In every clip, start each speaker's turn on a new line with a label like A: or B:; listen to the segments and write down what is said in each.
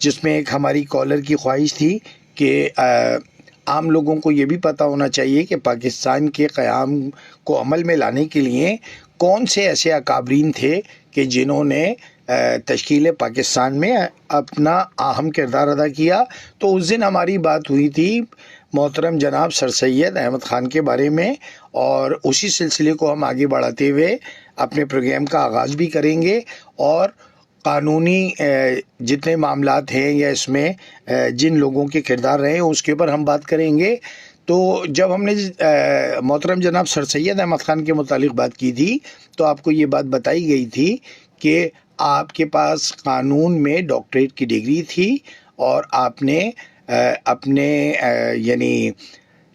A: جس میں ایک ہماری کالر کی خواہش تھی کہ عام لوگوں کو یہ بھی پتہ ہونا چاہیے کہ پاکستان کے قیام کو عمل میں لانے کے لیے کون سے ایسے اکابرین تھے کہ جنہوں نے تشکیل پاکستان میں اپنا اہم کردار ادا کیا. تو اس دن ہماری بات ہوئی تھی محترم جناب سر سید احمد خان کے بارے میں، اور اسی سلسلے کو ہم آگے بڑھاتے ہوئے اپنے پروگرام کا آغاز بھی کریں گے، اور قانونی جتنے معاملات ہیں یا اس میں جن لوگوں کے کردار رہے ہیں اس کے اوپر ہم بات کریں گے. تو جب ہم نے محترم جناب سر سید احمد خان کے متعلق بات کی تھی تو آپ کو یہ بات بتائی گئی تھی کہ آپ کے پاس قانون میں ڈاکٹریٹ کی ڈگری تھی، اور آپ نے اپنے یعنی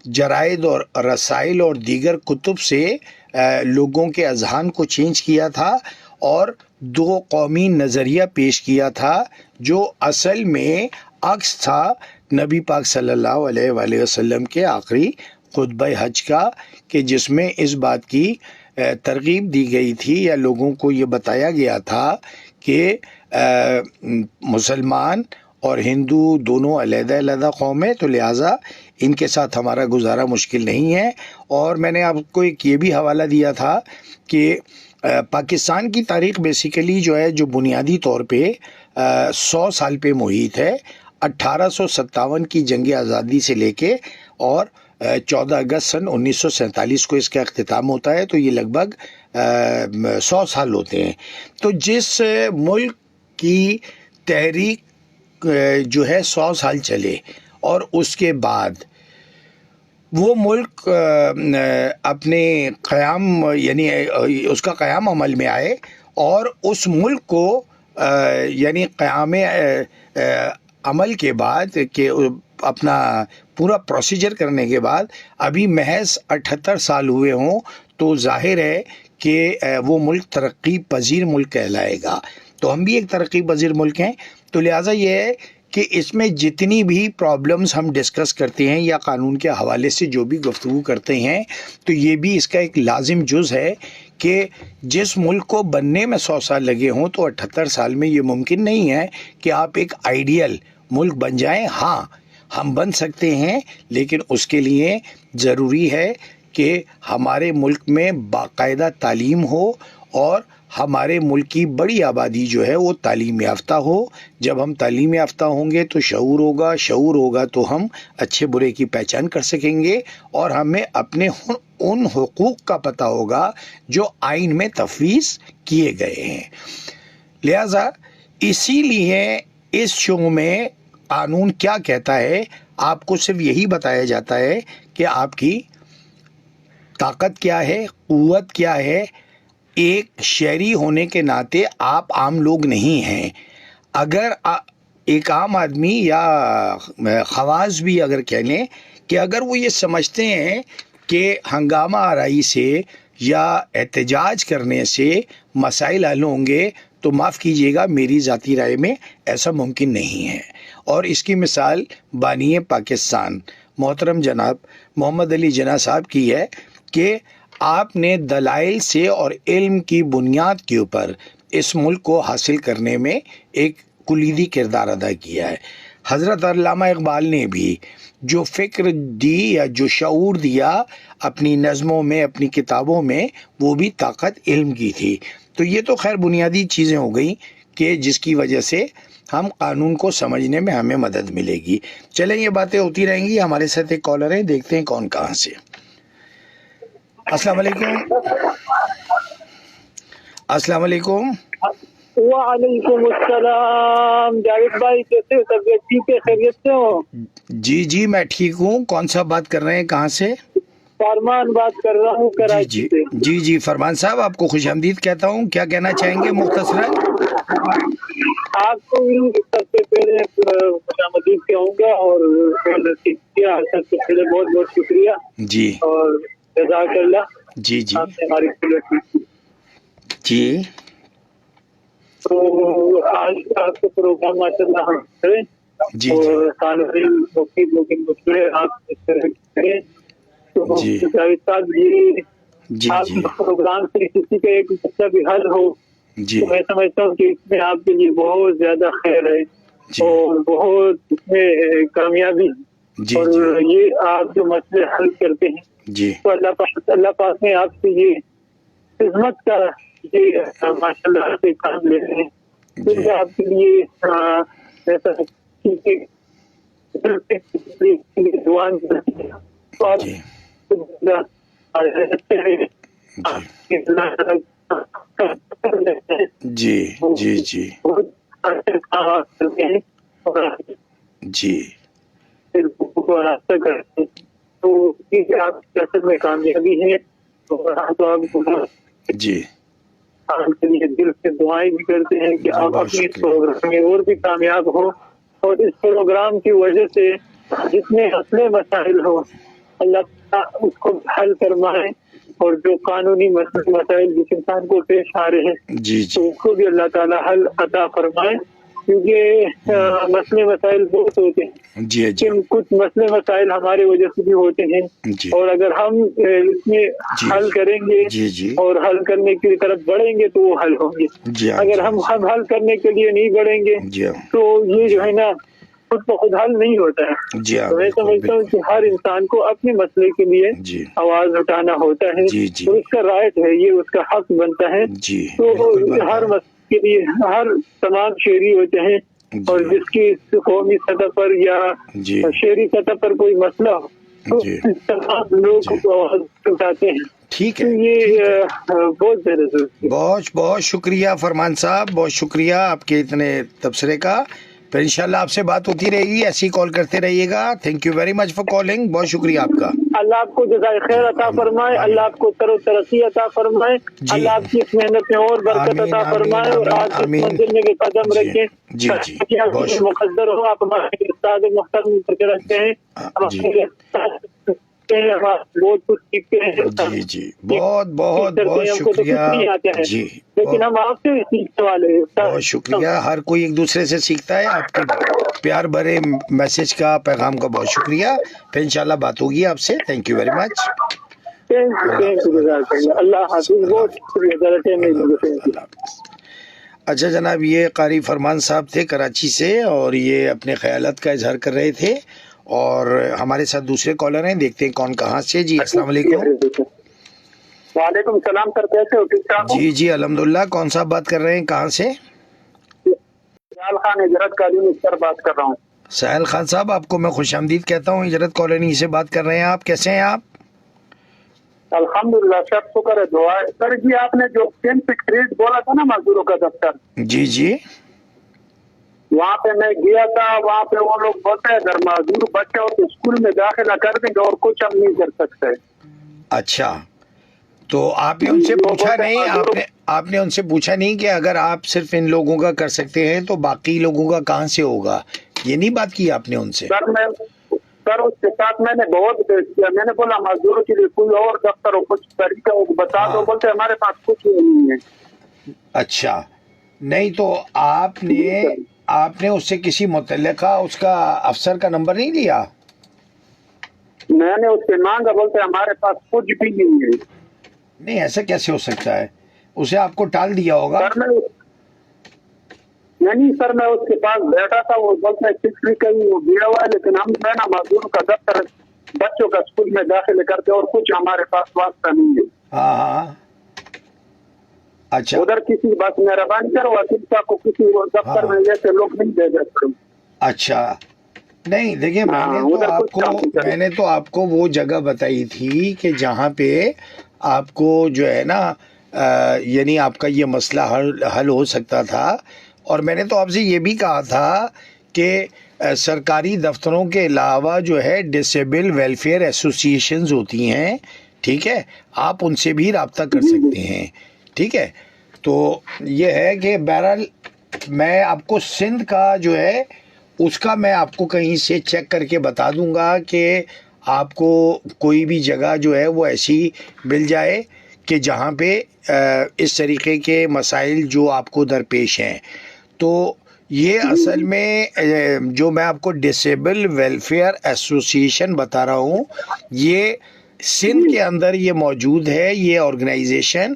A: جرائد اور رسائل اور دیگر کتب سے لوگوں کے اذہان کو چینج کیا تھا، اور دو قومی نظریہ پیش کیا تھا جو اصل میں عکس تھا نبی پاک صلی اللہ علیہ وآلہ وسلم کے آخری خطبہ حج کا، کہ جس میں اس بات کی ترغیب دی گئی تھی یا لوگوں کو یہ بتایا گیا تھا کہ مسلمان اور ہندو دونوں علیحدہ علیحدہ قوم ہے، تو لہٰذا ان کے ساتھ ہمارا گزارا مشکل نہیں ہے. اور میں نے آپ کو ایک یہ بھی حوالہ دیا تھا کہ پاکستان کی تاریخ بیسیکلی جو ہے جو بنیادی طور پہ 100 سال پہ محیط ہے. 1857 کی جنگ آزادی سے لے کے اور 14 اگست سن 1947 کو اس کا اختتام ہوتا ہے، تو یہ لگ بھگ 100 سال ہوتے ہیں. تو جس ملک کی تحریک جو ہے 100 سال چلے اور اس کے بعد وہ ملک اپنے قیام یعنی اس کا قیام عمل میں آئے، اور اس ملک کو یعنی قیام عمل کے بعد کہ اپنا پورا پروسیجر کرنے کے بعد ابھی محض 78 سال ہوئے ہوں، تو ظاہر ہے کہ وہ ملک ترقی پذیر ملک کہلائے گا. تو ہم بھی ایک ترقی پذیر ملک ہیں، تو لہٰذا یہ ہے کہ اس میں جتنی بھی پرابلمز ہم ڈسکس کرتے ہیں یا قانون کے حوالے سے جو بھی گفتگو کرتے ہیں، تو یہ بھی اس کا ایک لازم جز ہے کہ جس ملک کو بننے میں 100 سال لگے ہوں تو 78 سال میں یہ ممکن نہیں ہے کہ آپ ایک آئیڈیل ملک بن جائیں. ہاں ہم بن سکتے ہیں، لیکن اس کے لیے ضروری ہے کہ ہمارے ملک میں باقاعدہ تعلیم ہو، اور ہمارے ملک کی بڑی آبادی جو ہے وہ تعلیم یافتہ ہو. جب ہم تعلیم یافتہ ہوں گے تو شعور ہوگا، شعور ہوگا تو ہم اچھے برے کی پہچان کر سکیں گے، اور ہمیں اپنے ان حقوق کا پتہ ہوگا جو آئین میں تفویض کیے گئے ہیں. لہذا اسی لیے اس شو میں قانون کیا کہتا ہے، آپ کو صرف یہی بتایا جاتا ہے کہ آپ کی طاقت کیا ہے، قوت کیا ہے. ایک شہری ہونے کے ناطے آپ عام لوگ نہیں ہیں. اگر ایک عام آدمی یا خواص بھی اگر کہہ لیں کہ اگر وہ یہ سمجھتے ہیں کہ ہنگامہ آرائی سے یا احتجاج کرنے سے مسائل حل ہوں گے، تو معاف کیجیے گا، میری ذاتی رائے میں ایسا ممکن نہیں ہے. اور اس کی مثال بانی پاکستان محترم جناب محمد علی جناح صاحب کی ہے کہ آپ نے دلائل سے اور علم کی بنیاد کے اوپر اس ملک کو حاصل کرنے میں ایک کلیدی کردار ادا کیا ہے. حضرت علامہ اقبال نے بھی جو فکر دی یا جو شعور دیا اپنی نظموں میں، اپنی کتابوں میں، وہ بھی طاقت علم کی تھی. تو یہ تو خیر بنیادی چیزیں ہو گئیں کہ جس کی وجہ سے ہم قانون کو سمجھنے میں ہمیں مدد ملے گی. چلیں یہ باتیں ہوتی رہیں گی. ہمارے ساتھ ایک کالر ہیں، دیکھتے ہیں کون کہاں سے. السلام علیکم. السلام علیکم.
B: وعلیکم السلام. جاوید بھائی کیسے، طبیعت ٹھیک ہے، خیریت سے ہو؟
A: جی میں ٹھیک ہوں. کون سا بات کر رہے ہیں، کہاں سے؟
B: فرمان بات کر رہا ہوں کراچی سے.
A: جی فرمان صاحب، آپ کو خوش آمدید کہتا ہوں. کیا کہنا چاہیں گے مختصراً؟
B: آپ کو سب سے پہلے خوش آمدید کہوں گا، اور سب سے پہلے بہت بہت شکریہ
A: جی
B: اور جزاک اللہ.
A: جی
B: آپ نے ہماری
A: جی
B: تو آج کا آپ کا پروگرام ماشاء اللہ ہم کریں، اور طالبین مشورے آپ اس طرح کریں. تو جاوید صاحب جی آپ پروگرام سے کسی کا ایک مسئلہ بھی حل ہو تو میں سمجھتا ہوں کہ اس میں آپ کے لیے بہت زیادہ خیر ہے. اور بہت اس میں کامیابی،
A: جی
B: اور یہ آپ جو مسئلے حل کرتے ہیں
A: جی
B: تو اللہ پاک نے آپ سے یہ خدمت کا یہ ماشاء اللہ سے کام لے رہے ہیں، کیونکہ آپ کے لیے ایسا دعا تو آپ
A: جی جی جی جی
B: راستہ کرتے ہیں تو آپ اصل میں کامیابی ہے، اور آپ
A: جی
B: کے لیے دل سے دعائیں بھی کرتے ہیں کہ آپ
A: بہت
B: اپنی اس
A: شکریہ
B: پروگرام میں اور بھی کامیاب ہو، اور اس پروگرام کی وجہ سے جتنے مسئلے مسائل ہو اللہ تعالیٰ اس کو حل فرمائے، اور جو قانونی مسائل جس انسان کو پیش آ رہے ہیں
A: جی
B: تو
A: جی
B: اس کو بھی اللہ تعالیٰ حل عطا فرمائے، کیونکہ مسئلے مسائل بہت ہوتے ہیں،
A: جی جی
B: لیکن کچھ مسئلے مسائل ہماری وجہ سے بھی ہوتے ہیں،
A: جی
B: اور اگر ہم اس میں
A: جی
B: حل کریں گے
A: جی جی
B: اور حل کرنے کی طرف بڑھیں گے تو وہ حل ہوں گے،
A: جی
B: اگر ہم حل کرنے کے لیے نہیں بڑھیں گے
A: جی
B: تو یہ جو ہے نا خود بخود حل نہیں ہوتا ہے۔
A: جی
B: تو میں سمجھتا ہوں کہ ہر انسان کو اپنے مسئلے کے لیے
A: جی
B: آواز اٹھانا ہوتا ہے،
A: جی جی
B: تو اس کا رائٹ ہے، یہ اس کا حق بنتا ہے،
A: جی
B: تو
A: بالکل بات
B: ہر
A: ہے
B: مسئلے کے لیے ہر تمام شہری ہوتے ہیں، اور
A: جی
B: جس کی قومی سطح پر یا
A: جی
B: شہری سطح پر کوئی مسئلہ ہو تو
A: جی
B: تمام لوگ
A: جی
B: آواز اٹھاتے ہیں،
A: ٹھیک
B: تو
A: ہے
B: یہ
A: ٹھیک ہے
B: بہت زیادہ ضروری ہے۔
A: بہت بہت شکریہ فرمان صاحب، بہت شکریہ آپ کے اتنے تبصرے کا۔ پھر انشاءاللہ آپ سے بات ہوتی رہے گی، ایسی کال کرتے رہیے گا۔ Thank you very much for calling, بہت شکریہ آپ کا۔
B: اللہ آپ کو جزائے خیر عطا فرمائے، اللہ آپ کو تر و ترقی عطا فرمائے،
A: جی
B: اللہ آپ کی اس محنت میں اور برکت
A: آمین
B: عطا
A: آمین
B: فرمائے، اور
A: آمین
B: آپ جس
A: آمین
B: منزل میں بھی قدم
A: جی
B: رکھیں
A: جی جی
B: کہ آپ
A: بہت
B: کی مقدر ہو۔ آپ ہمارے استاد محترم کر کے رکھتے ہیں،
A: جی
B: بہت کچھ سیکھتے ہیں،
A: جی جی بہت بہت
B: کرتے
A: بہت
B: ہیں، ہم کو تو
A: شکریہ
B: کچھ نہیں آتا ہے،
A: جی
B: لیکن ہم آپ سے بھی سیکھنے والے ہیں۔
A: بہت شکریہ، ہر کوئی ایک دوسرے سے سیکھتا ہے۔ آپ کے پیار بھرے میسج کا، پیغام کا بہت شکریہ۔ پھر انشاءاللہ بات ہوگی آپ سے۔ Thank you very much.
B: اللہ حافظ، بہت شکریہ، زیادہ ٹائم نہیں لگے۔
A: اللہ حافظ۔ اچھا جناب، یہ قاری فرمان صاحب تھے کراچی سے، اور یہ اپنے خیالات کا اظہار کر رہے تھے، اور ہمارے ساتھ دوسرے کالر ہیں، دیکھتے ہیں کون کہاں سے۔ جی السلام علیکم۔
B: وعلیکم السلام سر، کیسے ہو؟ ٹھیک ٹھاک ہو؟
A: جی جی الحمدللہ۔ کون صاحب بات کر رہے ہیں، کہاں سے؟
B: سہیل خان ہجرت کالونی سر بات کر رہا ہوں۔
A: سہیل خان صاحب، آپ کو میں خوش آمدید کہتا ہوں، ہجرت کالونی سے بات کر رہے ہیں آپ۔ کیسے ہیں آپ؟
B: الحمدللہ سر، شکر ہے، دعا ہے سر جی۔ آپ نے جو کیمپ کریٹ بولا تھا نا مزدوروں کا دفتر،
A: جی جی
B: وہاں پہ میں گیا تھا، وہاں پہ وہ لوگ بولتے ہیں اگر معذور بچہ ہو تو اسکول میں داخلہ کر دیں گے اور کچھ ہم نہیں کر سکتے۔
A: اچھا، تو آپ نے ان سے پوچھا نہیں، آپ نے ان سے پوچھا نہیں کہ اگر آپ صرف ان لوگوں کا کر سکتے ہیں تو باقی لوگوں کا کہاں سے ہوگا؟ یہ نہیں بات کی آپ نے ان سے؟
B: سر اس کے ساتھ میں نے بہت بحث کیا، میں نے بولا مزدوروں کے لیے کوئی اور دفتر ہو، کچھ طریقہ ہو بتا دو، بولتے ہمارے پاس کچھ نہیں ہے۔
A: اچھا، نہیں تو آپ نے اس سے کسی متعلقہ اس کا افسر کا نمبر نہیں لیا؟
B: میں نے اس سے مانگا، بولتے ہمارے پاس کچھ بھی نہیں ہے۔
A: نہیں، ایسا کیسے ہو سکتا ہے؟ اسے آپ کو ٹال دیا ہوگا۔
B: نہیں سر، میں اس کے پاس بیٹھا تھا، وہ بولتا ہے کس کہیں وہ گیا ہوا ہے، لیکن ہم جو ہے نا مزدوروں کا دفتر بچوں کا اسکول میں داخلے کرتے اور کچھ ہمارے پاس واسطہ نہیں ہے۔
A: ہاں ہاں، اچھا
B: ادھر کسی بس مہربانی کرو، وکیل صاحب کو کسی دفتر میں جیسے لوگ نہیں دے دیتے۔
A: اچھا، نہیں دیکھیں، میں نے تو آپ کو وہ جگہ بتائی تھی کہ جہاں پہ آپ کو جو ہے نا یعنی آپ کا یہ مسئلہ حل ہو سکتا تھا، اور میں نے تو آپ سے یہ بھی کہا تھا کہ سرکاری دفتروں کے علاوہ جو ہے ڈسیبل ویلفیئر ایسوسیشنز ہوتی ہیں، ٹھیک ہے، آپ ان سے بھی رابطہ کر سکتے ہیں، ٹھیک ہے۔ تو یہ ہے کہ بہرحال میں آپ کو سندھ کا جو ہے اس کا میں آپ کو کہیں سے چیک کر کے بتا دوں گا کہ آپ کو کوئی بھی جگہ جو ہے وہ ایسی مل جائے کہ جہاں پہ اس طریقے کے مسائل جو آپ کو درپیش ہیں۔ تو یہ اصل میں جو میں آپ کو ڈسیبل ویلفیئر ایسوسیشن بتا رہا ہوں، یہ سندھ کے اندر یہ موجود ہے، یہ آرگنائزیشن،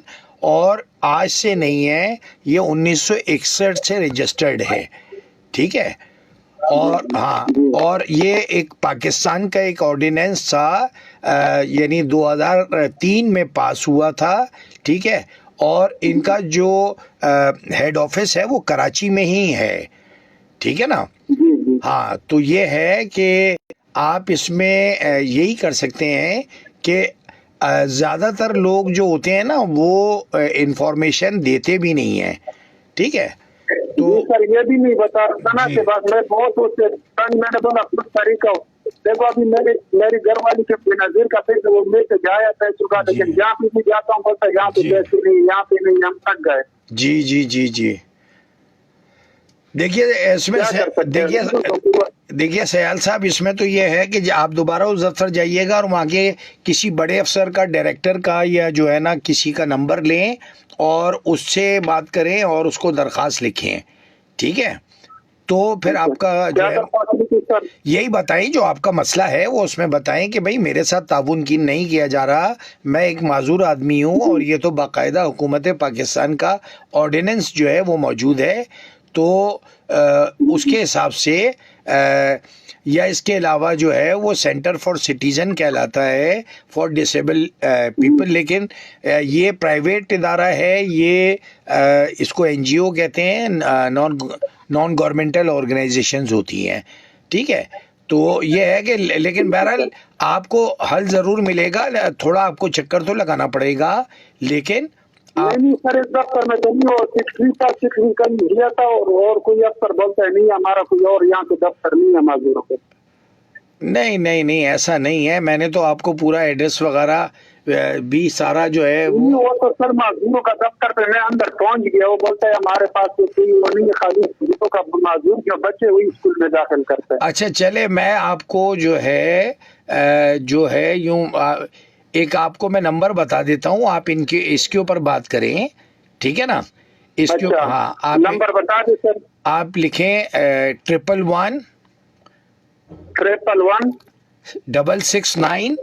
A: اور آج سے نہیں ہے، یہ 1961 سے رجسٹرڈ ہے، ٹھیک ہے۔ اور ہاں، اور یہ ایک پاکستان کا ایک آرڈیننس تھا، یعنی 2003 میں پاس ہوا تھا، ٹھیک ہے، اور ان کا جو ہیڈ آفس ہے وہ کراچی میں ہی ہے، ٹھیک ہے نا۔ ہاں، تو یہ ہے کہ آپ اس میں یہی کر سکتے ہیں کہ زیادہ تر لوگ جو ہوتے ہیں نا وہ انفارمیشن دیتے بھی نہیں ہیں، ٹھیک ہے، تو
B: جی سر، یہ بھی نہیں بتا رہا نا
A: جی
B: کہ بات میں بہت اسے میں نے بولا کچھ طریقہ دیکھو، ابھی میری گھر والی کے بنظیر کا پیسہ وہ میرے سے جایا پیسوں کا،
A: جی
B: لیکن جہاں پہ بھی جاتا ہوں بولتا ہے یہاں پہ
A: جی
B: پیسے نہیں، یہاں پہ نہیں، ہم تھک گئے۔
A: جی جی جی جی دیکھیے اس میں
B: کیا کر سکتے ہیں؟
A: دیکھیے سیال صاحب، اس میں تو یہ ہے کہ آپ دوبارہ اس دفتر جائیے گا اور وہاں کے کسی بڑے افسر کا، ڈائریکٹر کا، یا جو ہے نا کسی کا نمبر لیں اور اس سے بات کریں اور اس کو درخواست لکھیں، ٹھیک ہے، تو پھر آپ کا جو
B: کیا
A: ہے
B: کر پاتے سر؟
A: یہی بتائیں جو آپ کا مسئلہ ہے، وہ اس میں بتائیں کہ بھائی میرے ساتھ تعاون کی نہیں کیا جا رہا، میں ایک معذور آدمی ہوں اور یہ تو باقاعدہ حکومت پاکستان کا آرڈیننس جو ہے وہ موجود ہے، تو اس کے حساب سے یا اس کے علاوہ جو ہے وہ سینٹر فار سٹیزن کہلاتا ہے، فار ڈسیبل پیپل، لیکن یہ پرائیویٹ ادارہ ہے، یہ اس کو این جی او کہتے ہیں، نان گورنمنٹل آرگنائزیشنز ہوتی ہیں، ٹھیک ہے، تو یہ ہے کہ لیکن بہرحال آپ کو حل ضرور ملے گا، تھوڑا آپ کو چکر تو لگانا پڑے گا، لیکن آپ
B: نہیں سر، اس دفتر میں تو نہیں، اور سکس کل لیا تھا، اور کوئی افسر بولتا ہے نہیں ہمارا کوئی اور یہاں پہ دفتر نہیں ہے معذوروں کو۔
A: نہیں نہیں نہیں، ایسا نہیں ہے، میں نے تو آپ کو پورا ایڈریس وغیرہ بھی سارا جو ہے
B: نہیں، وہ تو سر معذوروں کا دفتر پہ میں اندر پہنچ گیا، وہ بولتا ہے ہمارے پاس تو کوئی وہ نہیں ہے، خالی معذوروں کا، معذور جو بچے وہی اسکول میں داخل کرتے ہیں۔
A: اچھا چلے، میں آپ کو جو ہے یوں ایک آپ کو میں نمبر بتا دیتا ہوں، آپ اس کے اوپر بات کریں، ٹھیک ہے نا، اس کے
B: اچھا،
A: ہاں آپ
B: نمبر بتا دیں سر۔
A: آپ لکھیں 111
B: 111
A: 669،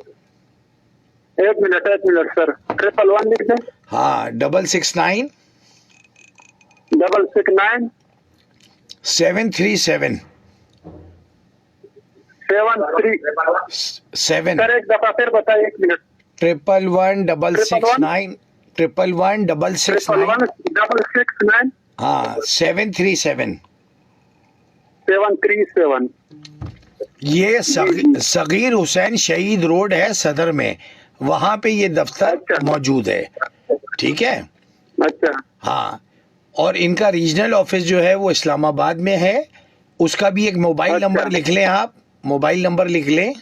B: ایک منٹ سر، 111 لکھ دیں۔
A: ہاں 669
B: 669
A: 737
B: 73 سر، ایک دفعہ پھر بتائیے، ایک منٹ۔
A: 111 669
B: 111
A: ہاں 737
B: 737
A: یہ صغیر حسین شہید روڈ ہے صدر میں، وہاں پہ یہ دفتر
B: اچھا
A: موجود ہے، ٹھیک ہے،
B: اچھا
A: ہاں، اور ان کا ریجنل آفس جو ہے وہ اسلام آباد میں ہے، اس کا بھی ایک موبائل
B: اچھا
A: نمبر لکھ لیں، آپ موبائل نمبر لکھ لیں،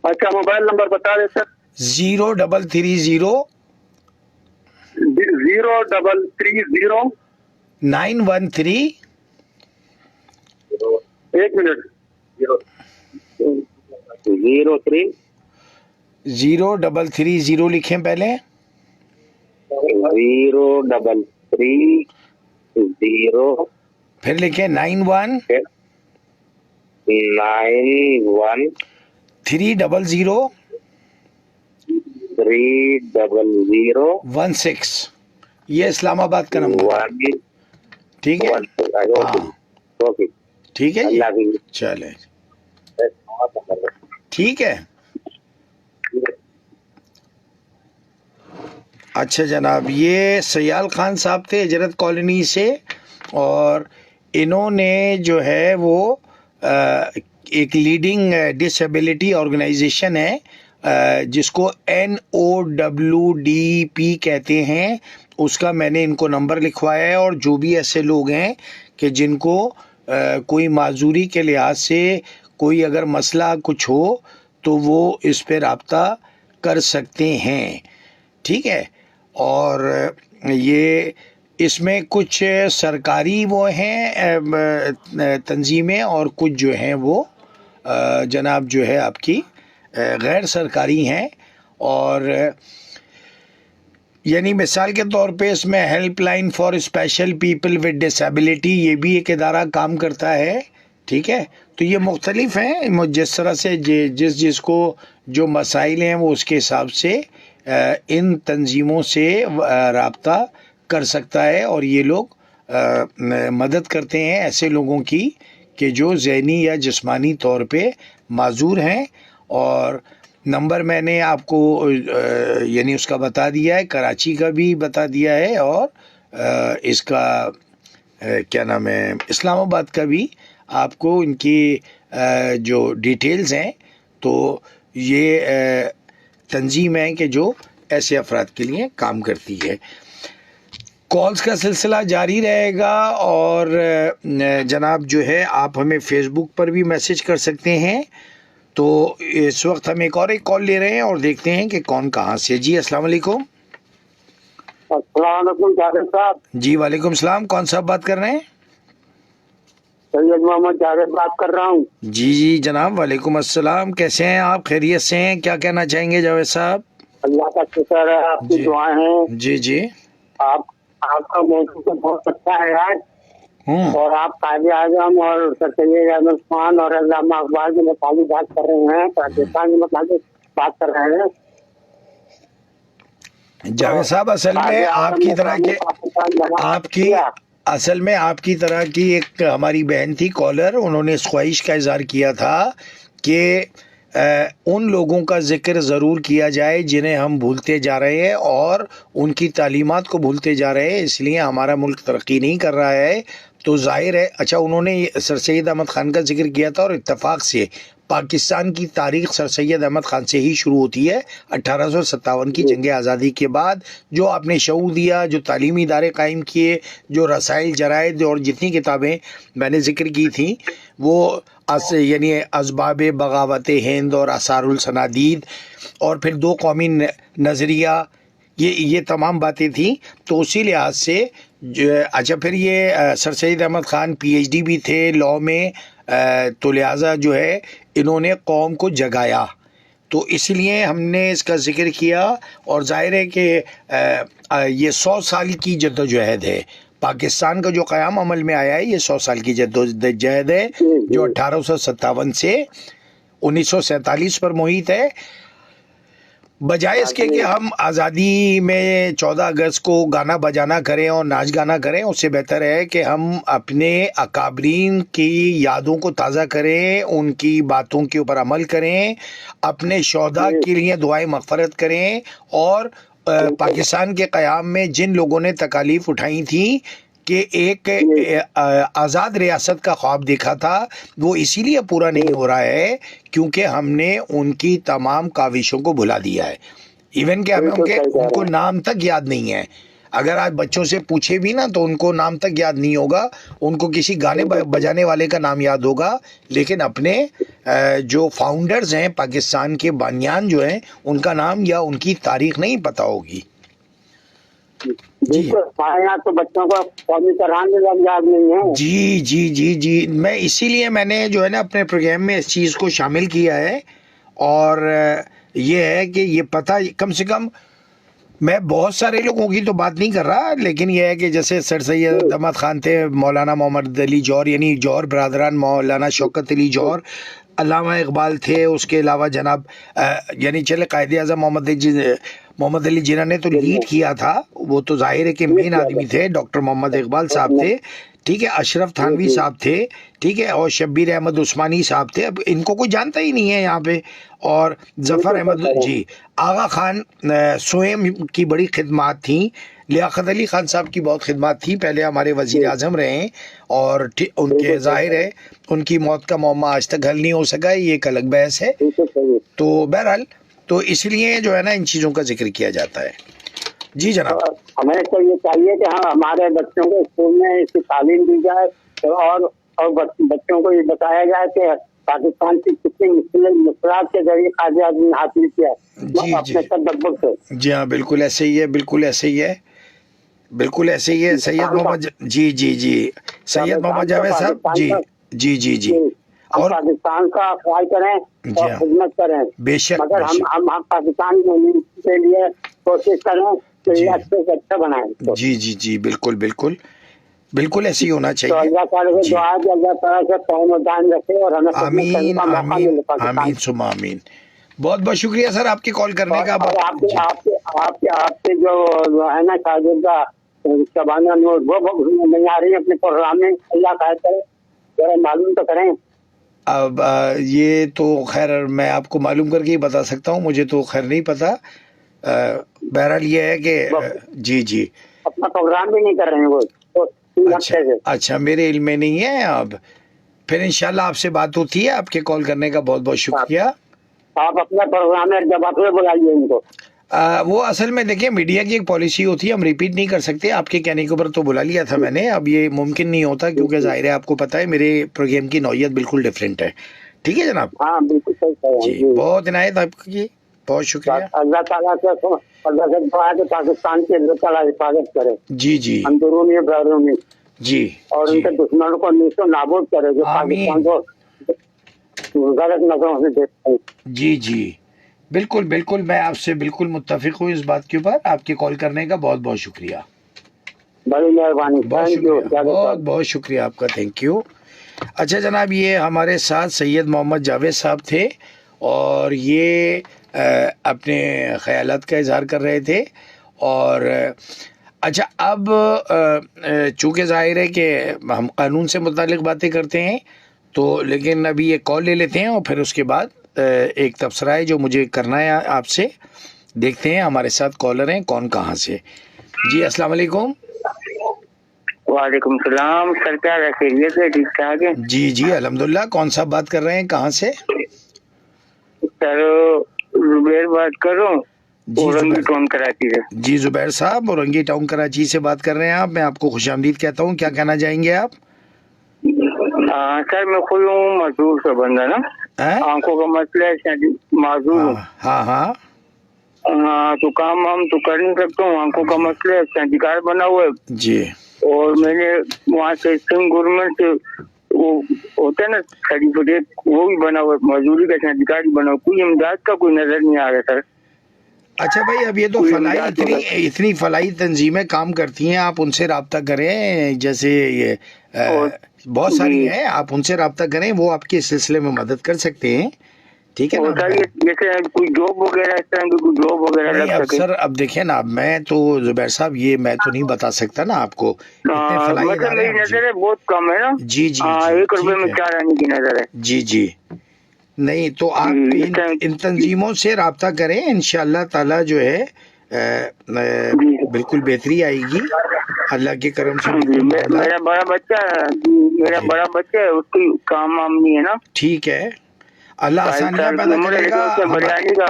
B: اچھا، موبائل نمبر بتا دیں سر۔
A: 0330
B: 0330913
A: 913
B: ایک منٹ 03
A: 0330 لکھیں پہلے،
B: 0330
A: پھر لکھیں 91
B: 91
A: 300 16، یہ اسلام آباد کا نمبر ہے، ٹھیک ہے، ہاں ٹھیک ہے جی، چلے ٹھیک ہے، اچھا جناب، یہ سیال خان صاحب تھے اجرت کالونی سے، اور انہوں نے جو ہے وہ ایک لیڈنگ ڈسیبلٹی آرگنائزیشن ہے جس کو NOWDP کہتے ہیں، اس کا میں نے ان کو نمبر لکھوایا ہے، اور جو بھی ایسے لوگ ہیں کہ جن کو کوئی معذوری کے لحاظ سے کوئی اگر مسئلہ کچھ ہو تو وہ اس پہ رابطہ کر سکتے ہیں، ٹھیک ہے، اور یہ اس میں کچھ سرکاری وہ ہیں تنظیمیں، اور کچھ جو ہیں وہ جناب جو ہے آپ کی غیر سرکاری ہیں، اور یعنی مثال کے طور پہ اس میں help line for special people with disability, یہ بھی ایک ادارہ کام کرتا ہے، ٹھیک ہے، تو یہ مختلف ہیں، جس طرح سے جس کو جو مسائل ہیں وہ اس کے حساب سے ان تنظیموں سے رابطہ کر سکتا ہے، اور یہ لوگ مدد کرتے ہیں ایسے لوگوں کی کہ جو ذہنی یا جسمانی طور پہ معذور ہیں، اور نمبر میں نے آپ کو یعنی اس کا بتا دیا ہے، کراچی کا بھی بتا دیا ہے، اور اس کا کیا نام ہے اسلام آباد کا بھی آپ کو ان کی جو ڈیٹیلز ہیں. تو یہ تنظیم ہے کہ جو ایسے افراد کے لیے کام کرتی ہے. کالز کا سلسلہ جاری رہے گا، اور جناب جو ہے آپ ہمیں فیس بک پر بھی میسج کر سکتے ہیں. تو اس وقت ہم ایک کال لے رہے ہیں اور دیکھتے ہیں کہ کون کہاں سے. جی السلام علیکم.
B: السلام علیکم جاوید صاحب.
A: جی وعلیکم السلام. کون صاحب بات کر رہے ہیں؟
B: سید محمد جاوید بات کر رہا ہوں.
A: جی جی جناب وعلیکم السلام. کیسے ہیں آپ؟ خیریت سے ہیں؟ کیا کہنا چاہیں گے جاوید صاحب؟
B: اللہ کا شکر ہے، آپ کی دعائیں ہیں.
A: جی جی
B: آپ کا موضوع تو بہت اچھا ہے آج، اور آپ قائد اعظم اور سر سید احمد خان اور علامہ اقبال کے متعلق بات کر رہے ہیں، پاکستان کے متعلق بات کر رہے ہیں.
A: جاوید صاحب اصل میں آپ کی طرح کی ایک ہماری بہن تھی کالر، انہوں نے اس خواہش کا اظہار کیا تھا کہ ان لوگوں کا ذکر ضرور کیا جائے جنہیں ہم بھولتے جا رہے ہیں اور ان کی تعلیمات کو بھولتے جا رہے ہیں، اس لیے ہمارا ملک ترقی نہیں کر رہا ہے. تو ظاہر ہے اچھا انہوں نے سر سید احمد خان کا ذکر کیا تھا، اور اتفاق سے پاکستان کی تاریخ سر سید احمد خان سے ہی شروع ہوتی ہے. 1857 کی جنگ آزادی کے بعد جو آپ نے شعور دیا، جو تعلیمی ادارے قائم کیے، جو رسائل جرائد اور جتنی کتابیں میں نے ذکر کی تھیں وہ یعنی اسباب بغاوت ہند اور آثار الصنادید اور پھر دو قومی نظریہ، یہ تمام باتیں تھیں. تو اسی لحاظ سے اچھا پھر یہ Sir Syed Ahmad Khan P H D بھی تھے لاء میں، تو لہٰذا جو ہے انہوں نے قوم کو جگایا، تو اس لیے ہم نے اس کا ذکر کیا. اور ظاہر ہے کہ یہ 100 سال کی جدوجہد ہے. پاکستان کا جو قیام عمل میں آیا ہے یہ 100 سال کی جدوجہد ہے، جو 1857 سے 1947 پر محیط ہے. بجائے اس کے کہ ہم آزادی میں 14 اگست کو گانا بجانا کریں اور ناچ گانا کریں، اس سے بہتر ہے کہ ہم اپنے اکابرین کی یادوں کو تازہ کریں، ان کی باتوں کے اوپر عمل کریں، اپنے شہداء کے لیے دعائیں مغفرت کریں، اور پاکستان کے قیام میں جن لوگوں نے تکالیف اٹھائی تھیں کہ ایک آزاد ریاست کا خواب دیکھا تھا، وہ اسی لیے پورا نہیں ہو رہا ہے کیونکہ ہم نے ان کی تمام کاوشوں کو بھلا دیا ہے. ایون کہ ہمیں ان کو نام تک یاد نہیں ہے. اگر آج بچوں سے پوچھے بھی نا تو ان کو نام تک یاد نہیں ہوگا، ان کو کسی گانے بجانے والے کا نام یاد ہوگا، لیکن اپنے جو فاؤنڈرز ہیں پاکستان کے بانیان جو ہیں ان کا نام یا ان کی تاریخ نہیں پتہ ہوگی.
B: تو بچوں کو قومی ترانہ یاد نہیں ہے.
A: جی جی جی جی میں اسی لیے میں نے جو ہے نا اپنے پروگرام میں اس چیز کو شامل کیا ہے. اور یہ ہے کہ یہ پتہ کم سے کم، میں بہت سارے لوگوں کی تو بات نہیں کر رہا، لیکن یہ ہے کہ جیسے سر سید احمد خان تھے، مولانا محمد علی جوہر یعنی جوہر برادران، مولانا شوکت علی جوہر، علامہ اقبال تھے، اس کے علاوہ جناب یعنی چلے قائد اعظم محمد علی جناح نے تو لیڈ کیا تھا، وہ تو ظاہر ہے کہ مین آدمی تھے. ڈاکٹر محمد اقبال صاحب تھے، ٹھیک ہے، اشرف تھانوی صاحب تھے، ٹھیک ہے، اور شبیر احمد عثمانی صاحب تھے. اب ان کو کوئی جانتا ہی نہیں ہے یہاں پہ. اور ظفر احمد، جی آغا خان سوئم کی بڑی خدمات تھیں. لیاقت علی خان صاحب کی بہت خدمات تھی، پہلے ہمارے وزیر اعظم رہے ہیں، اور ان کے ظاہر ہے ان کی موت کا معمہ آج تک حل نہیں ہو سکا، یہ ایک الگ بحث ہے. تو بہرحال تو اس لیے جو ہے نا ان چیزوں کا ذکر کیا جاتا ہے. جی جناب.
B: ہمیں تو یہ چاہیے کہ ہمارے بچوں کو اسکول میں اس کی تعلیم دی جائے، اور بچوں کو یہ بتایا جائے کہ پاکستان کی کتنی مشکلات کے ذریعے قائد اعظم نے حاصل کیا ہے اپنے تدبر سے.
A: جی ہاں بالکل ایسے ہی ہے، بالکل ایسے ہی ہے، بالکل ایسے ہی ہے. سید محمد جی جی جی سید محمد جاوید صاحب، جی جی جی جی
B: اور پاکستان کا خیال کریں اور خدمت کریں،
A: بے شک،
B: مگر ہم پاکستان کے لیے کوشش کریں کہ یہ اچھے سے اچھا بنائیں.
A: جی جی جی بالکل بالکل بالکل ایسے ہی ہونا چاہیے.
B: تو اللہ تعالیٰ سے دعا ہے کہ اللہ تعالیٰ سے قوم و دان رکھے اور ہمیں
A: آمین آمین آمین ثم آمین. بہت بہت شکریہ سر آپ کی کال کرنے کا.
B: آپ کے جو ہے نا شاگردہ شبانہ نوٹ وہ نہیں آ رہی ہے اپنے پروگرام میں. اللہ خیر کرے. ذرا معلوم تو کریں.
A: اب یہ تو خیر میں آپ کو معلوم کر کے ہی بتا سکتا ہوں, مجھے تو خیر نہیں پتا. بہرحال یہ ہے کہ جی جی
B: اپنا پروگرام بھی نہیں کر رہے ہیں وہ تو 3
A: اچھا
B: ہفتے سے.
A: اچھا, میرے علم میں نہیں ہے. اب پھر انشاءاللہ آپ سے بات ہوتی ہے. آپ کے کال کرنے کا بہت بہت شکریہ.
B: آپ اپنا پروگرام ہے جب آپ بلائیے ان کو.
A: وہ اصل میں دیکھیں میڈیا کی ایک پالیسی ہوتی ہے, ہم ریپیٹ نہیں کر سکتے. آپ کے کہنے کے اوپر تو بلا لیا تھا میں نے, اب یہ ممکن نہیں ہوتا کیونکہ ظاہر ہے آپ کو پتہ ہے میرے پروگرام کی نوعیت بالکل ڈفرینٹ ہے. ٹھیک ہے جناب,
B: ہاں بالکل صحیح کہہ رہے ہیں
A: جی بہت عنایت آپ کی, بہت شکریہ.
B: اللہ تعالیٰ سے اللہ سے دعا ہے کہ پاکستان کی اللہ تعالیٰ حفاظت کرے,
A: جی جی
B: اندرونی بیرونی,
A: جی
B: اور ان
A: جی
B: کے دشمنوں کو نیست و نابود کرے جو
A: آمین.
B: پاکستان کو غلط نظروں سے دیکھتے ہیں.
A: جی جی بالکل بالکل, میں آپ سے بالکل متفق ہوں اس بات کے اوپر. آپ کے کال کرنے کا بہت بہت شکریہ.
B: بڑی مہربانی,
A: بہت
B: تھینک یو.
A: شکریہ, بہت بہت شکریہ آپ کا, تھینک یو. اچھا جناب, یہ ہمارے ساتھ سید محمد جاوید صاحب تھے اور یہ اپنے خیالات کا اظہار کر رہے تھے. اور اچھا اب چونکہ ظاہر ہے کہ ہم قانون سے متعلق باتیں کرتے ہیں تو لیکن ابھی یہ کال لے لیتے ہیں اور پھر اس کے بعد ایک تبصرہ ہے جو مجھے کرنا ہے آپ سے. دیکھتے ہیں ہمارے ساتھ کالر ہیں کون کہاں سے. جی السلام علیکم.
B: وعلیکم السلام سر, کیا خیریت ہے؟ ٹھیک ٹھاک ہے
A: جی جی الحمدللہ. کون صاحب بات کر رہے ہیں, کہاں سے؟
B: سر زبیر بات کر رہا ہوں, اورنگی ٹاؤن کراچی سے.
A: جی زبیر صاحب اورنگی ٹاؤن کراچی سے بات کر رہے ہیں آپ. میں آپ کو خوش آمدید کہتا ہوں. کیا کہنا چاہیں گے آپ؟
B: سر میں خود ہوں معذور کا بندہ نا, آنکھوں کا مسئلہ ہے, معذور ہوں.
A: ہاں ہاں
B: ہاں تو کام ہم تو کر نہیں سکتا ہوں, آنکھوں کا مسئلہ ہے, سینٹیکار بنا ہوا ہے.
A: جی
B: اور میں نے وہاں سے گورنمنٹ سے وہ ہوتا ہے نا سرٹیفکیٹ, وہ بھی بنا ہوا ہے, مزدوری کا سینٹیکار بنا ہوا, کوئی امداد کا کوئی نظر نہیں آ رہا سر.
A: اچھا بھائی, اب یہ تو فلاحی اتنی فلاحی تنظیمیں کام کرتی ہیں, آپ ان سے رابطہ کریں. جیسے یہ بہت ساری ہیں, آپ ان سے رابطہ کریں, وہ آپ کے سلسلے میں مدد کر سکتے ہیں. ٹھیک ہے نا,
B: جیسے کوئی جاب وغیرہ اس طرح کی کوئی جاب وغیرہ
A: نہیں.
B: لگ
A: اب
B: سکے.
A: سر اب دیکھیں نا, اب میں تو زبیر صاحب یہ میں تو نہیں بتا سکتا نا آپ کو, اتنے فلاحی
B: مطلب
A: ادارے.
B: میری نظر ہے بہت کم ہے نا.
A: جی جی جی
B: 1 روپے میں 4 آنے کی نظر ہے.
A: جی جی نہیں تو آپ ان تنظیموں سے رابطہ کریں, انشاءاللہ تعالی جو ہے بالکل بہتری آئے گی اللہ کے کرم سے.
B: میرا بڑا بچہ ہے, اس کی کام وام نہیں ہے نا.
A: ٹھیک ہے, اللہ آسانیاں پیدا کرے گا.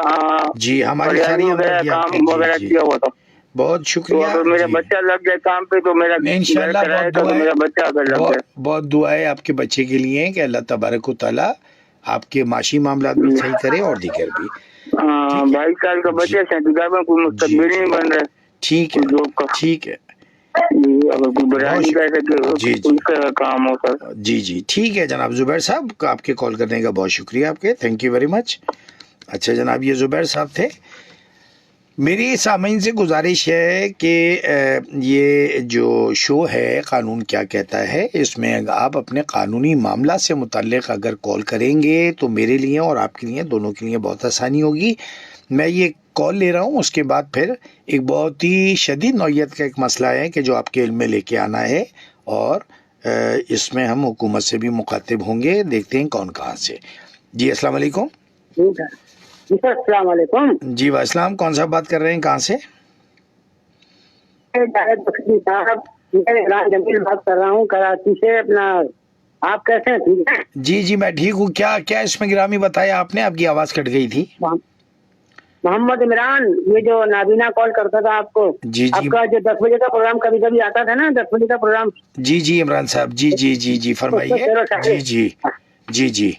A: جی ہماری ساری ہمدردی آپ کی. جی بہت شکریہ.
B: میرا بچہ لگ جائے کام پہ تو میرا
A: انشاءاللہ
B: میرا بچہ اگر لگ جائے.
A: بہت دعا ہے آپ کے بچے کے لیے کہ اللہ تبارک و تعالی آپ کے معاشی معاملات بھی صحیح کرے اور دیگر بھی.
B: 22 سال کا بچہ سینٹیکار میں کوئی مستقبل نہیں بن رہا ہے.
A: ٹھیک ہے ٹھیک ہے. جی جی
B: کام ہو سر.
A: جی جی ٹھیک ہے جناب زبیر صاحب, آپ کے کال کرنے کا بہت شکریہ آپ کے, تھینک یو ویری مچ. اچھا جناب, یہ زبیر صاحب تھے. میری سامعین سے گزارش ہے کہ یہ جو شو ہے قانون کیا کہتا ہے, اس میں آپ اپنے قانونی معاملہ سے متعلق اگر کال کریں گے تو میرے لیے اور آپ کے لیے دونوں کے لیے بہت آسانی ہوگی. میں یہ کال لے رہا ہوں, اس کے بعد پھر ایک بہت ہی شدید نوعیت کا ایک مسئلہ ہے کہ جو آپ کے علم میں لے کے آنا ہے, اور اس میں ہم حکومت سے بھی مخاطب ہوں گے. دیکھتے ہیں کون کہاں سے. جی السلام علیکم.
B: جی سر السلام علیکم.
A: جی واسلام, کون صاحب بات کر رہے ہیں, کہاں سے؟
B: صاحب میں عمران جمیل بات کر رہا ہوں کراچی سے. اپنا آپ کیسے ہیں؟ ٹھیک ہے.
A: جی جی میں ٹھیک ہوں. کیا اس میں گرامی بتایا آپ نے, آپ کی آواز کٹ گئی تھی.
B: محمد عمران, یہ جو نابینا کال کرتا تھا آپ کو,
A: جی
B: آپ کا جو 10 بجے کا پروگرام کبھی کبھی آتا تھا نا, 10 بجے کا پروگرام.
A: جی جی عمران صاحب, جی جی جی جی فرمائیے. جی جی جی جی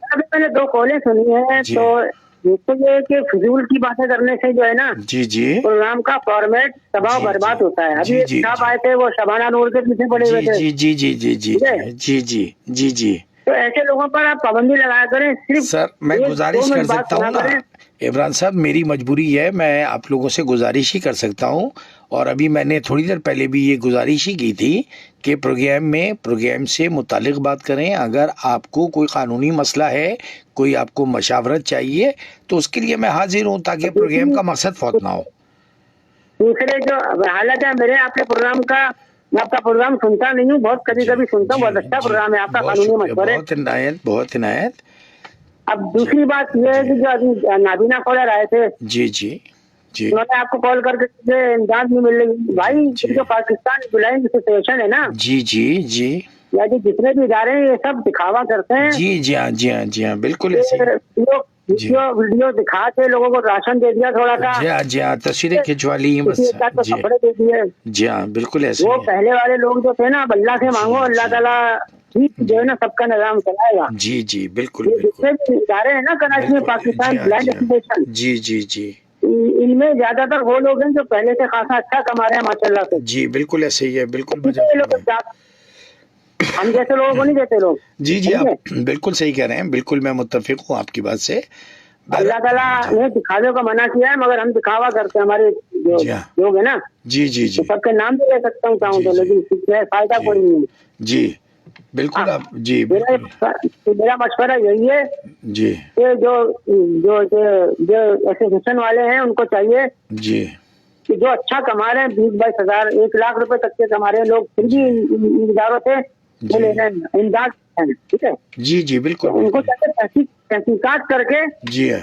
B: ابھی میں نے 2 کالیں سنی ہیں. تو یہ کہ فضول کی باتیں کرنے سے جو ہے نا
A: جی جی
B: پروگرام کا فارمیٹ تباہ برباد ہوتا ہے. ابھی ایک صاحب آئے تھے, وہ شبانہ نور کے پیچھے پڑے ہوئے تھے.
A: جی جی جی جی جی جی جی جی جی
B: تو ایسے لوگوں پر آپ پابندی لگایا کریں. صرف
A: سر میں گزارش کر سکتا ہوں نا عمران صاحب, میری مجبوری ہے, میں آپ لوگوں سے گزارش ہی کر سکتا ہوں. اور ابھی میں نے تھوڑی دیر پہلے بھی یہ گزارش ہی کی تھی کہ پروگرام سے متعلق بات کریں. اگر آپ کو کوئی قانونی مسئلہ ہے, کوئی آپ کو مشاورت چاہیے, تو اس کے لیے میں حاضر ہوں تاکہ پروگرام کا مقصد فوت نہ ہو.
B: دوسرے جو حالت ہے میرے آپ کے پروگرام کا میں آپ کا پروگرام سنتا نہیں ہوں، بہت کبھی کبھی سنتا ہوں، بہت اچھا پروگرام ہے آپ کا، قانونی مشورے.
A: بہت عنایت، بہت عنایت.
B: اب دوسری بات یہ ہے کہ جو ابھی نابینا کالر آئے تھے،
A: جی جی جی
B: انہوں نے آپ کو کال کر کے مجھے امداد نہیں مل رہی. بھائی جو پاکستان بلائنڈ سچویشن ہے نا،
A: جی جی جی
B: یا جو جتنے بھی ادارے ہیں یہ سب دکھاوا کرتے ہیں.
A: جی جی ہاں جی ہاں جی ہاں بالکل ایسے ہی.
B: ویڈیو دکھا کے لوگوں کو راشن دے دیا تھوڑا سا،
A: جی ہاں جی ہاں تصویریں کھنچوا لی بس.
B: کسی ایک آدھ کو
A: جی
B: کپڑے دے دیے.
A: جی ہاں بالکل ایسے
B: وہ
A: ہی.
B: پہلے والے لوگ جو تھے نا، اب اللہ سے مانگو، اللہ تعالیٰ ٹھیک جو ہے نا سب کا نظام چلائے گا.
A: جی جی بالکل
B: یہ
A: بالکل
B: جتنے بھی ادارے ہیں نا کراچی میں، پاکستان بلائنڈ ایسوسیشن،
A: جی جی جی
B: ان میں زیادہ تر وہ لوگ ہیں جو پہلے سے خاصا اچھا کما رہے ہیں ماشاء اللہ سے.
A: جی بالکل ایسے ہی ہے. بالکل
B: یہ لوگ ہم جیسے لوگوں کو نہیں دیتے لوگ.
A: جی جی آپ بالکل صحیح کہہ رہے ہیں. بالکل میں متفق ہوں آپ کی بات سے.
B: اللہ تعالیٰ نے دکھاوے کو منع کیا ہے، مگر ہم دکھاوا کرتے ہیں. ہمارے جو لوگ ہیں نا،
A: جی جی جی
B: سب کے نام بھی لے سکتا ہوں چاہوں تو، لیکن فائدہ کوئی نہیں ہے.
A: جی بالکل آپ جی
B: میرا مشورہ یہی ہے
A: جی
B: کہ جو ایسوسیشن والے ہیں ان کو چاہیے
A: جی
B: کہ جو اچھا کما رہے ہیں 20-22 ہزار 1 لاکھ روپے تک کے کما رہے ہیں لوگ، پھر بھی ان اداروں سے وہ لے رہے ہیں امداد. ٹھیک ہے
A: جی جی بالکل
B: ان کو چاہیے تحقیقات کر کے.
A: جی ہاں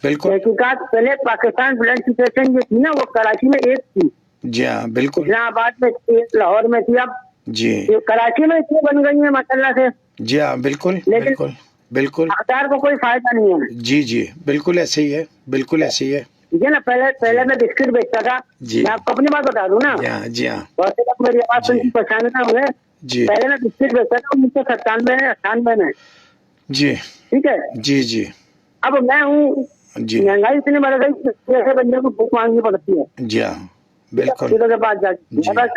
A: بالکل
B: تحقیقات پہلے پاکستان بلڈ سچویشن جو تھی نا وہ کراچی میں ایک تھی.
A: جی ہاں بالکل.
B: اسلام آباد میں تھی، لاہور میں تھی، اب
A: جی
B: کراچی میں اتنی بن گئی ہیں ماشاء اللہ سے.
A: جی ہاں بالکل بالکل بالکل.
B: اختیار کو کوئی فائدہ نہیں ہے.
A: جی جی بالکل ایسے ہی ہے. بالکل ایسے ہی ہے.
B: ٹھیک ہے نا. پہلے میں بسکٹ بیچتا تھا. میں آپ کو اپنی بات بتا دوں نا،
A: جی ہاں جی ہاں
B: بہت سے لوگ میری آواز سن کے پہچانے نہ ہوئے.
A: جی
B: پہلے میں بسکٹ بیچتا تھا 1997 میں.
A: جی
B: ٹھیک ہے.
A: جی جی
B: اب میں ہوں،
A: جی
B: مہنگائی اتنی بڑھ گئی کہ ایسے بندے کو بھوک مانگنی پڑتی ہے.
A: جی ہاں بالکل.
B: کے پاس جا کے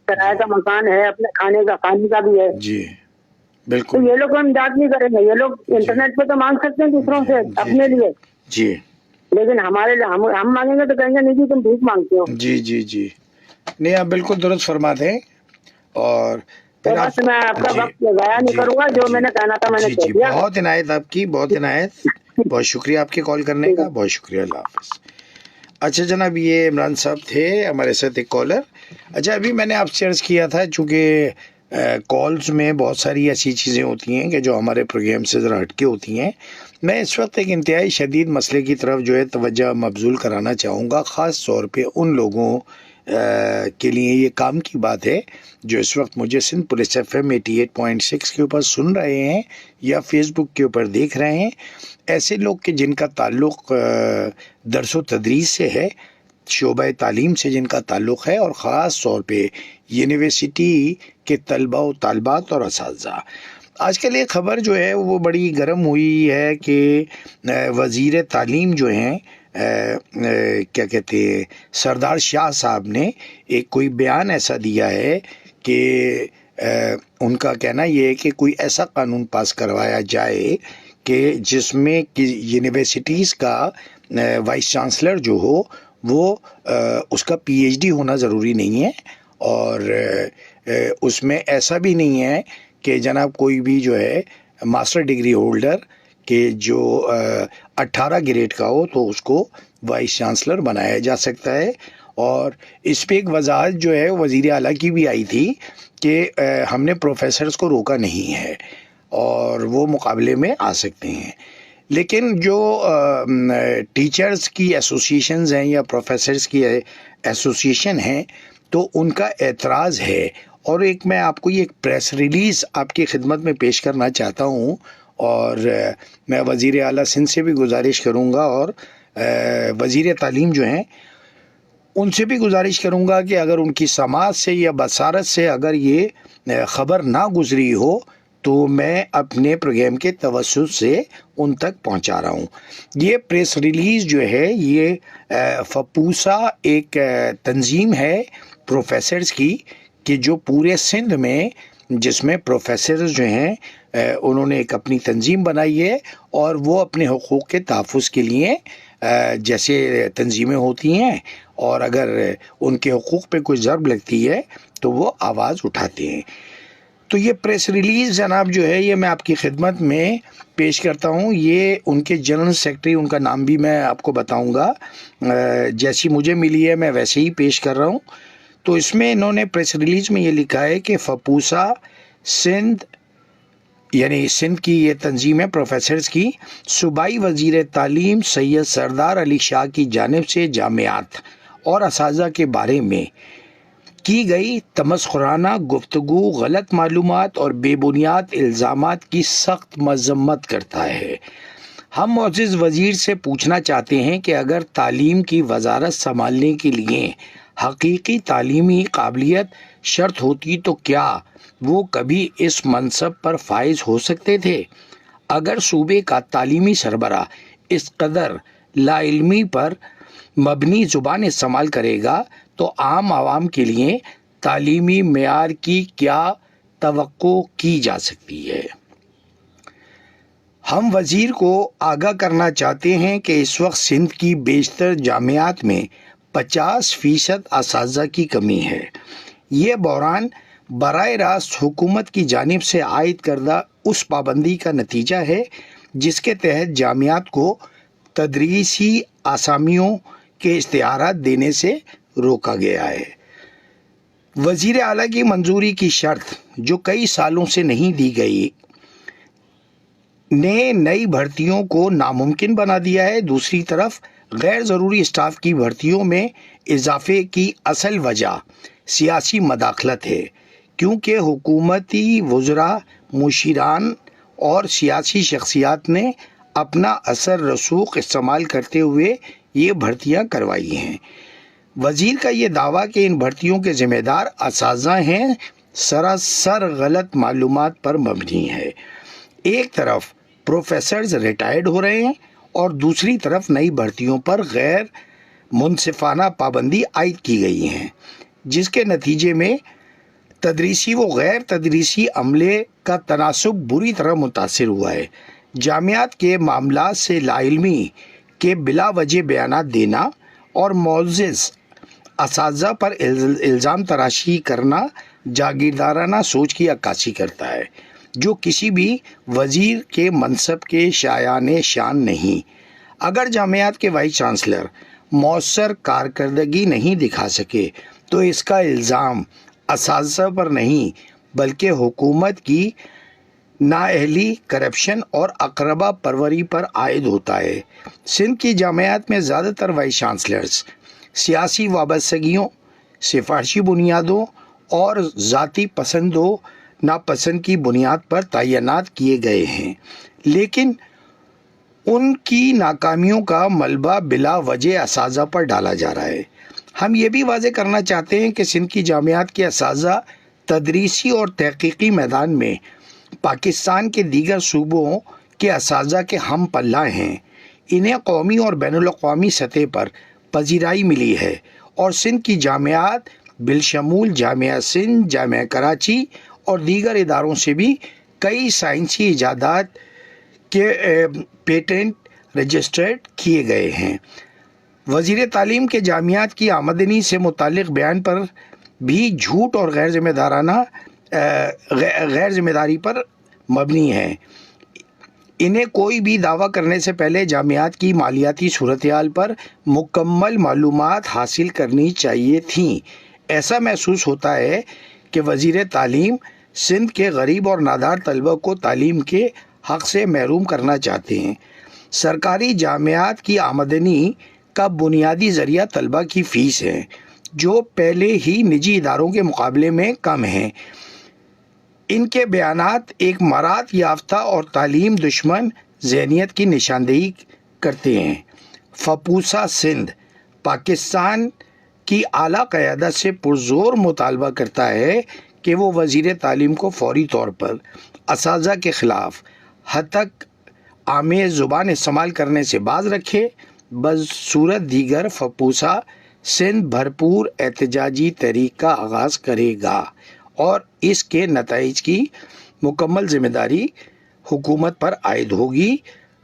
B: کرایہ کا مکان ہے، اپنے کھانے کا بھی ہے.
A: جی
B: تو
A: بالکل.
B: یہ لوگ ہم یاد نہیں کریں گے. یہ لوگ انٹرنیٹ پہ تو مانگ سکتے ہیں دوسروں سے اپنے لیے،
A: جی
B: لیکن ہمارے لیے ہم مانگیں گے تو کہیں گے نہیں جی تم بھیک مانگتے ہو.
A: جی جی جی نہیں آپ بالکل درست فرماتے ہیں. اور پھر
B: بس میں آپ کا وقت ضائع نہیں کروں گا، جو میں نے کہنا تھا میں نے کہہ دیا.
A: بہت عنایت آپ کی، بہت عنایت. بہت شکریہ آپ کے کال کرنے کا، بہت شکریہ. اللہ حافظ. اچھا جناب یہ عمران صاحب تھے ہمارے ساتھ ایک کالر. اچھا ابھی میں نے آپ سے عرض کیا تھا چونکہ کالز میں بہت ساری ایسی چیزیں ہوتی ہیں کہ جو ہمارے پروگرام سے ذرا ہٹ کے ہوتی ہیں. میں اس وقت ایک انتہائی شدید مسئلے کی طرف جو ہے توجہ مبذول کرانا چاہوں گا، خاص طور پہ ان لوگوں کے لیے یہ کام کی بات ہے جو اس وقت مجھے سندھ پولیس FM 88.6 کے اوپر سن رہے ہیں یا فیس بک کے اوپر دیکھ رہے ہیں. ایسے لوگ کہ جن کا تعلق درس و تدریس سے ہے، شعبہ تعلیم سے جن کا تعلق ہے، اور خاص طور پہ یونیورسٹی کے طلباء و طالبات اور اساتذہ. آج کل ایک خبر جو ہے وہ بڑی گرم ہوئی ہے کہ وزیر تعلیم جو ہیں کیا کہتے ہیں سردار شاہ صاحب نے ایک کوئی بیان ایسا دیا ہے کہ ان کا کہنا یہ ہے کہ کوئی ایسا قانون پاس کروایا جائے کہ جس میں یونیورسٹیز کا وائس چانسلر جو ہو وہ اس کا PhD ہونا ضروری نہیں ہے، اور اس میں ایسا بھی نہیں ہے کہ جناب کوئی بھی جو ہے ماسٹر ڈگری ہولڈر کہ جو 18 گریڈ کا ہو تو اس کو وائس چانسلر بنایا جا سکتا ہے. اور اس پہ ایک وضاحت جو ہے وزیر اعلیٰ کی بھی آئی تھی کہ ہم نے پروفیسرز کو روکا نہیں ہے اور وہ مقابلے میں آ سکتے ہیں. لیکن جو ٹیچرز کی ایسوسیشنز ہیں یا پروفیسرز کی ایسوسیشن ہیں تو ان کا اعتراض ہے. اور ایک میں آپ کو یہ ایک پریس ریلیز آپ کی خدمت میں پیش کرنا چاہتا ہوں، اور میں وزیر اعلیٰ سندھ سے بھی گزارش کروں گا اور وزیر تعلیم جو ہیں ان سے بھی گزارش کروں گا کہ اگر ان کی سماعت سے یا بصارت سے اگر یہ خبر نہ گزری ہو تو میں اپنے پروگرام کے توسط سے ان تک پہنچا رہا ہوں. یہ پریس ریلیز جو ہے یہ فپوسا ایک تنظیم ہے پروفیسرز کی کہ جو پورے سندھ میں جس میں پروفیسرز جو ہیں انہوں نے ایک اپنی تنظیم بنائی ہے اور وہ اپنے حقوق کے تحفظ کے لیے جیسے تنظیمیں ہوتی ہیں اور اگر ان کے حقوق پہ کوئی ضرب لگتی ہے تو وہ آواز اٹھاتے ہیں. تو یہ پریس ریلیز جناب جو ہے یہ میں آپ کی خدمت میں پیش کرتا ہوں. یہ ان کے جنرل سیکرٹری، ان کا نام بھی میں آپ کو بتاؤں گا، جیسی مجھے ملی ہے میں ویسے ہی پیش کر رہا ہوں. تو اس میں انہوں نے پریس ریلیز میں یہ لکھا ہے کہ فپوسا سندھ، یعنی سندھ کی یہ تنظیم ہے پروفیسرز کی، صوبائی وزیر تعلیم سید سردار علی شاہ کی جانب سے جامعات اور اساتذہ کے بارے میں کی گئی تمسخرانہ گفتگو، غلط معلومات اور بے بنیاد الزامات کی سخت مذمت کرتا ہے۔ ہم معزز وزیر سے پوچھنا چاہتے ہیں کہ اگر تعلیم کی وزارت سنبھالنے کے لیے حقیقی تعلیمی قابلیت شرط ہوتی تو کیا وہ کبھی اس منصب پر فائز ہو سکتے تھے؟ اگر صوبے کا تعلیمی سربراہ اس قدر لا علمی پر مبنی زبان استعمال کرے گا تو عام عوام کے لیے تعلیمی معیار کی کیا توقع کی جا سکتی ہے؟ ہم وزیر کو آگاہ کرنا چاہتے ہیں کہ اس وقت سندھ کی بیشتر جامعات میں 50% اساتذہ کی کمی ہے۔ یہ بحران براہ راست حکومت کی جانب سے عائد کردہ اس پابندی کا نتیجہ ہے جس کے تحت جامعات کو تدریسی اسامیوں کے اشتہارات دینے سے روکا گیا ہے۔ وزیر اعلیٰ کی منظوری کی شرط جو کئی سالوں سے نہیں دی گئی نے نئی بھرتیوں کو ناممکن بنا دیا ہے۔ دوسری طرف غیر ضروری اسٹاف کی بھرتیوں میں اضافے کی اصل وجہ سیاسی مداخلت ہے، کیونکہ حکومتی وزراء، مشیران اور سیاسی شخصیات نے اپنا اثر رسوخ استعمال کرتے ہوئے یہ بھرتیاں کروائی ہیں۔ وزیر کا یہ دعویٰ کہ ان بھرتیوں کے ذمہ دار اساتذہ ہیں سراسر غلط معلومات پر مبنی ہے۔ ایک طرف پروفیسرز ریٹائرڈ ہو رہے ہیں اور دوسری طرف نئی بھرتیوں پر غیر منصفانہ پابندی عائد کی گئی ہیں، جس کے نتیجے میں تدریسی و غیر تدریسی عملے کا تناسب بری طرح متاثر ہوا ہے۔ جامعات کے معاملات سے لا علمی کے بلا وجہ بیانات دینا اور معزز اساتذہ پر الزام تراشی کرنا جاگیردارانہ سوچ کی عکاسی کرتا ہے، جو کسی بھی وزیر کے منصب کے شایان شان نہیں۔ اگر جامعات کے وائس چانسلر مؤثر کارکردگی نہیں دکھا سکے تو اس کا الزام اساتذہ پر نہیں بلکہ حکومت کی نااہلی، کرپشن اور اقربا پروری پر عائد ہوتا ہے۔ سندھ کی جامعات میں زیادہ تر وائس چانسلرز سیاسی وابستگیوں، سفارشی بنیادوں اور ذاتی پسند و ناپسند کی بنیاد پر تعینات کیے گئے ہیں، لیکن ان کی ناکامیوں کا ملبہ بلا وجہ اساتذہ پر ڈالا جا رہا ہے۔ ہم یہ بھی واضح کرنا چاہتے ہیں کہ سندھ کی جامعات کے اساتذہ تدریسی اور تحقیقی میدان میں پاکستان کے دیگر صوبوں کے اساتذہ کے ہم پلہ ہیں۔ انہیں قومی اور بین الاقوامی سطح پر پذیرائی ملی ہے اور سندھ کی جامعات بالشمول جامعہ سندھ، جامعہ کراچی اور دیگر اداروں سے بھی کئی سائنسی ایجادات کے پیٹنٹ رجسٹرڈ کیے گئے ہیں۔ وزیر تعلیم کے جامعات کی آمدنی سے متعلق بیان پر بھی جھوٹ اور غیر ذمہ داری پر مبنی ہے۔ انہیں کوئی بھی دعویٰ کرنے سے پہلے جامعات کی مالیاتی صورتحال پر مکمل معلومات حاصل کرنی چاہیے تھیں۔ ایسا محسوس ہوتا ہے کہ وزیر تعلیم سندھ کے غریب اور نادار طلبہ کو تعلیم کے حق سے محروم کرنا چاہتے ہیں۔ سرکاری جامعات کی آمدنی کا بنیادی ذریعہ طلبہ کی فیس ہے، جو پہلے ہی نجی اداروں کے مقابلے میں کم ہیں۔ ان کے بیانات ایک مہارت یافتہ اور تعلیم دشمن ذہنیت کی نشاندہی کرتے ہیں۔ فپوسا سندھ پاکستان کی اعلیٰ قیادت سے پرزور مطالبہ کرتا ہے کہ وہ وزیر تعلیم کو فوری طور پر اساتذہ کے خلاف ہتک آمیز زبان استعمال کرنے سے باز رکھے، بصورت دیگر فپوسا سندھ بھرپور احتجاجی تحریک کا آغاز کرے گا اور اس کے نتائج کی مکمل ذمہ داری حکومت پر عائد ہوگی۔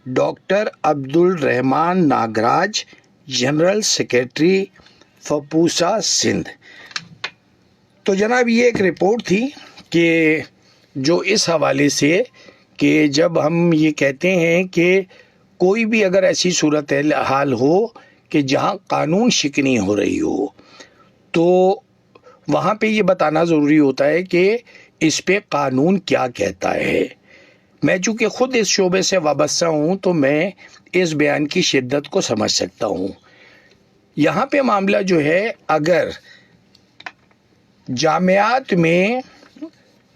A: Doctor Abdulrahman Nagraj, general secretary FAPUASA Sindh. تو جناب یہ ایک رپورٹ تھی کہ جو اس حوالے سے کہ جب ہم یہ کہتے ہیں کہ کوئی بھی اگر ایسی صورتحال ہو کہ جہاں قانون شکنی ہو رہی ہو تو وہاں پہ یہ بتانا ضروری ہوتا ہے کہ اس پہ قانون کیا کہتا ہے. میں چونکہ خود اس شعبے سے وابستہ ہوں تو میں اس بیان کی شدت کو سمجھ سکتا ہوں. یہاں پہ معاملہ جو ہے، اگر جامعات میں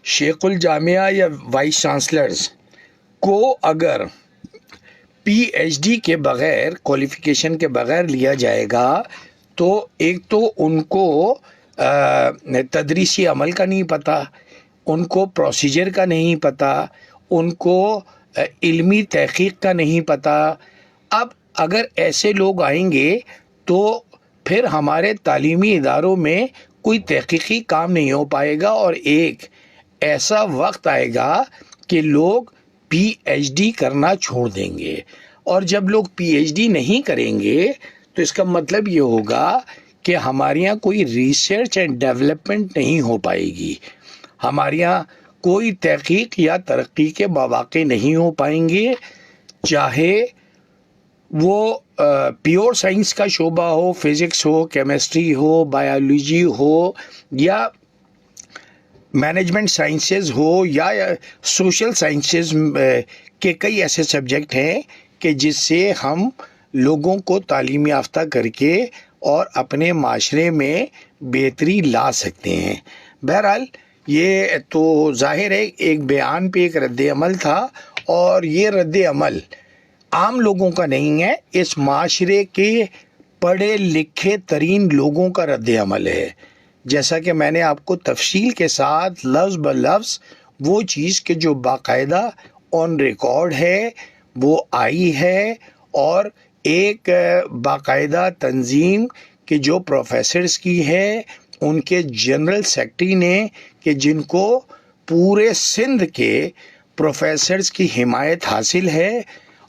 A: شیخ الجامعہ یا وائس چانسلرز کو اگر پی ایچ ڈی کے بغیر، کوالیفیکیشن کے بغیر لیا جائے گا تو ایک تو ان کو تدریسی عمل کا نہیں پتہ، ان کو پروسیجر کا نہیں پتہ، ان کو علمی تحقیق کا نہیں پتہ. اب اگر ایسے لوگ آئیں گے تو پھر ہمارے تعلیمی اداروں میں کوئی تحقیقی کام نہیں ہو پائے گا، اور ایک ایسا وقت آئے گا کہ لوگ پی ایچ ڈی کرنا چھوڑ دیں گے. اور جب لوگ پی ایچ ڈی نہیں کریں گے تو اس کا مطلب یہ ہوگا کہ ہمارے یہاں کوئی ریسرچ اینڈ ڈیولپمنٹ نہیں ہو پائے گی، ہمارے یہاں کوئی تحقیق یا ترقی کے مواقع نہیں ہو پائیں گے، چاہے وہ پیور سائنس کا شعبہ ہو، فزکس ہو، کیمسٹری ہو، بایولوجی ہو، یا مینجمنٹ سائنسز ہو، یا سوشل سائنسز کے کئی ایسے سبجیکٹ ہیں کہ جس سے ہم لوگوں کو تعلیم یافتہ کر کے اور اپنے معاشرے میں بہتری لا سکتے ہیں. بہرحال یہ تو ظاہر ہے ایک بیان پہ ایک رد عمل تھا، اور یہ رد عمل عام لوگوں کا نہیں ہے، اس معاشرے کے پڑھے لکھے ترین لوگوں کا رد عمل ہے. جیسا کہ میں نے آپ کو تفصیل کے ساتھ لفظ بلفظ وہ چیز کہ جو باقاعدہ آن ریکارڈ ہے وہ آئی ہے، اور ایک باقاعدہ تنظیم کہ جو پروفیسرز کی ہے، ان کے جنرل سیکرٹری نے، کہ جن کو پورے سندھ کے پروفیسرز کی حمایت حاصل ہے،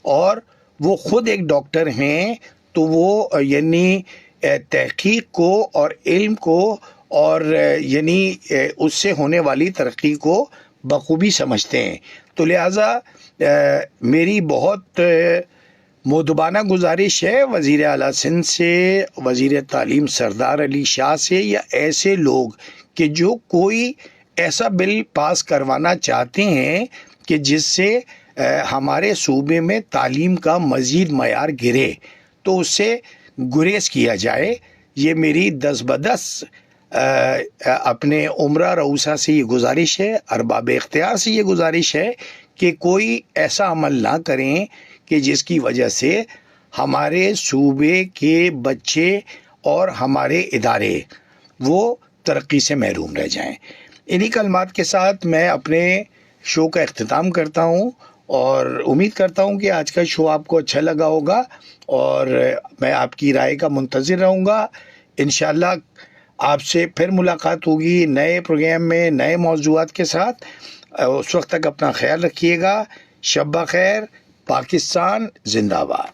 A: اور وہ خود ایک ڈاکٹر ہیں، تو وہ یعنی تحقیق کو اور علم کو اور یعنی اس سے ہونے والی ترقی کو بخوبی سمجھتے ہیں. تو لہٰذا میری بہت مؤدبانہ گزارش ہے وزیر اعلیٰ سندھ سے، وزیر تعلیم سردار علی شاہ سے، یا ایسے لوگ کہ جو کوئی ایسا بل پاس کروانا چاہتے ہیں کہ جس سے ہمارے صوبے میں تعلیم کا مزید معیار گرے، تو اس سے گریز کیا جائے. یہ میری دس بدس اپنے عمرہ رؤوسا سے یہ گزارش ہے، ارباب اختیار سے یہ گزارش ہے کہ کوئی ایسا عمل نہ کریں کہ جس کی وجہ سے ہمارے صوبے کے بچے اور ہمارے ادارے وہ ترقی سے محروم رہ جائیں. انہی کلمات کے ساتھ میں اپنے شو کا اختتام کرتا ہوں، اور امید کرتا ہوں کہ آج کا شو آپ کو اچھا لگا ہوگا، اور میں آپ کی رائے کا منتظر رہوں گا. انشاءاللہ آپ سے پھر ملاقات ہوگی نئے پروگرام میں نئے موضوعات کے ساتھ. اس وقت تک اپنا خیال رکھیے گا. شب بخیر. پاکستان زندہ باد.